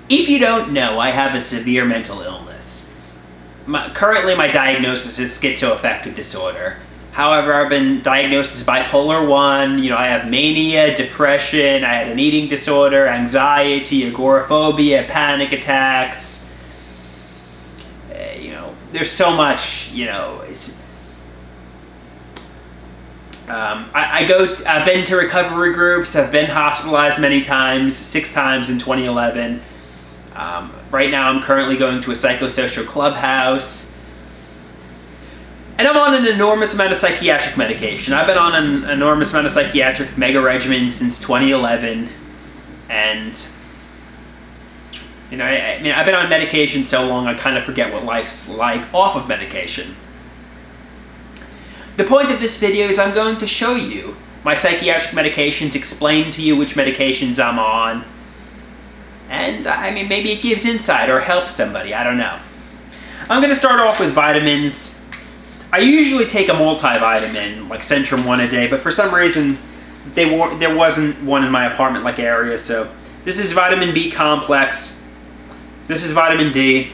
If you don't know, I have a severe mental illness. Currently, my diagnosis is schizoaffective disorder. However, I've been diagnosed as bipolar 1, I have mania, depression, I had an eating disorder, anxiety, agoraphobia, panic attacks. There's so much, I've been to recovery groups, I've been hospitalized many times, 6 times in 2011. Right now I'm currently going to a psychosocial clubhouse. And I'm on an enormous amount of psychiatric medication. I've been on an enormous amount of psychiatric mega regimen since 2011. And, I've been on medication so long I kind of forget what life's like off of medication. The point of this video is I'm going to show you my psychiatric medications, explain to you which medications I'm on, and maybe it gives insight or helps somebody, I don't know. I'm going to start off with vitamins. I usually take a multivitamin, like Centrum 1 a day, but for some reason there wasn't one in my apartment-like area, so this is vitamin B complex, this is vitamin D,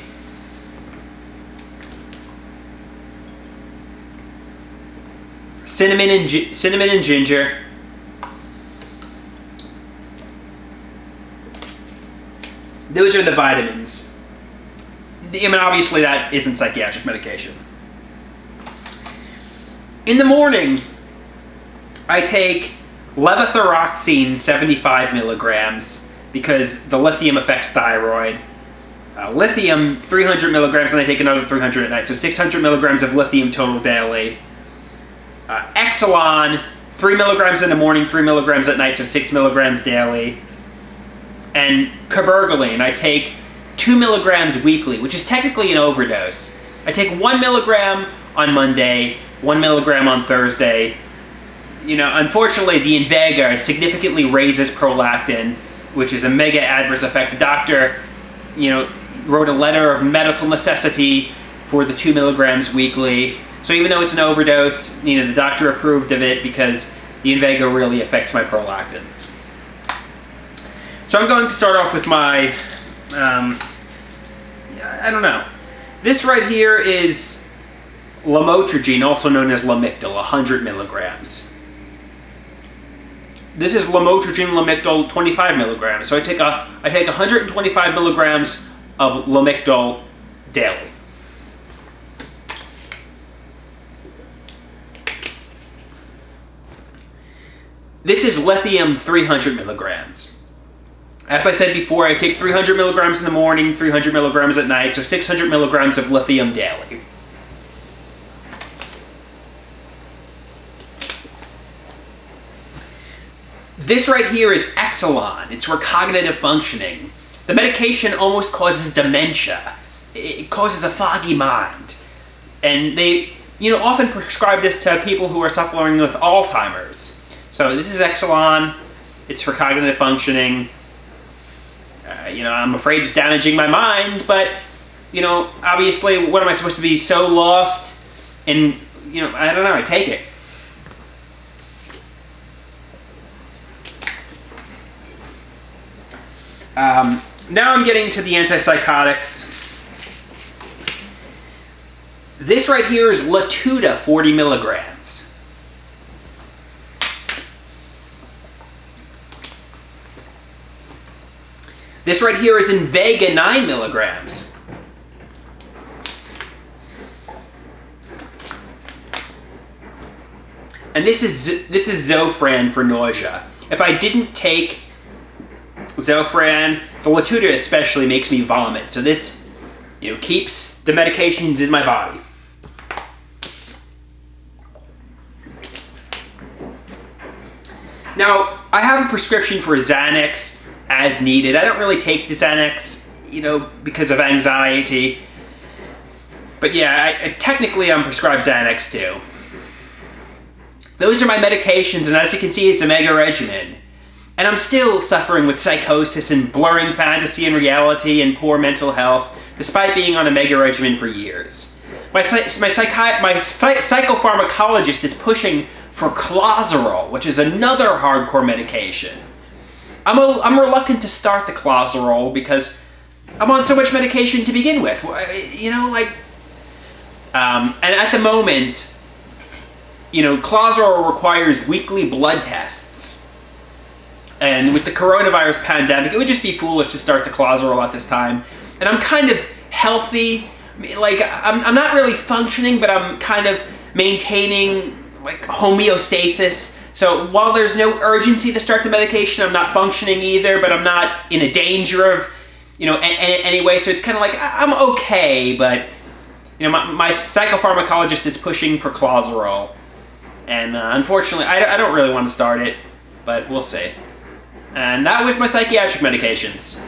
cinnamon and ginger, those are the vitamins. Obviously that isn't psychiatric medication. In the morning, I take levothyroxine 75 milligrams because the lithium affects thyroid. Lithium 300 milligrams, and I take another 300 at night, so 600 milligrams of lithium total daily. Exelon 3 milligrams in the morning, 3 milligrams at night, so 6 milligrams daily. And cabergoline, I take 2 milligrams weekly, which is technically an overdose. I take 1 milligram on Monday, 1 milligram on Thursday. Unfortunately, the Invega significantly raises prolactin, which is a mega adverse effect. The doctor, wrote a letter of medical necessity for the 2 milligrams weekly. So even though it's an overdose, the doctor approved of it because the Invega really affects my prolactin. So I'm going to start off with my, This right here is lamotrigine, also known as Lamictal, 100 milligrams. This is lamotrigine Lamictal, 25 milligrams. So I take 125 milligrams of Lamictal daily. This is lithium 300 milligrams. As I said before, I take 300 milligrams in the morning, 300 milligrams at night, so 600 milligrams of lithium daily. This right here is Exelon. It's for cognitive functioning. The medication almost causes dementia. It causes a foggy mind. And they, often prescribe this to people who are suffering with Alzheimer's. So this is Exelon. It's for cognitive functioning. I'm afraid it's damaging my mind, but, obviously, what am I supposed to be so lost? And, I don't know, I take it. Now I'm getting to the antipsychotics. This right here is Latuda, 40 milligrams. This right here is Invega, 9 milligrams. And this is Zofran for nausea. If I didn't take Zofran, the Latuda especially makes me vomit. So this, keeps the medications in my body. Now, I have a prescription for Xanax as needed. I don't really take the Xanax, because of anxiety. But yeah, technically I'm prescribed Xanax too. Those are my medications, and as you can see, it's a mega regimen. And I'm still suffering with psychosis and blurring fantasy and reality and poor mental health, despite being on a mega regimen for years. My psychopharmacologist is pushing for Clozaril, which is another hardcore medication. I'm reluctant to start the Clozaril because I'm on so much medication to begin with. You know, like, and at the moment, you know, Clozaril requires weekly blood tests. And with the coronavirus pandemic, it would just be foolish to start the Clozaril at this time. And I'm kind of healthy. Like, I'm not really functioning, but I'm kind of maintaining, like, homeostasis. So while there's no urgency to start the medication, I'm not functioning either, but I'm not in a danger of, you know, anyway. So it's kind of like, I'm okay, but, you know, my psychopharmacologist is pushing for Clozaril. And unfortunately, I don't really want to start it, but we'll see. And that was my psychiatric medications.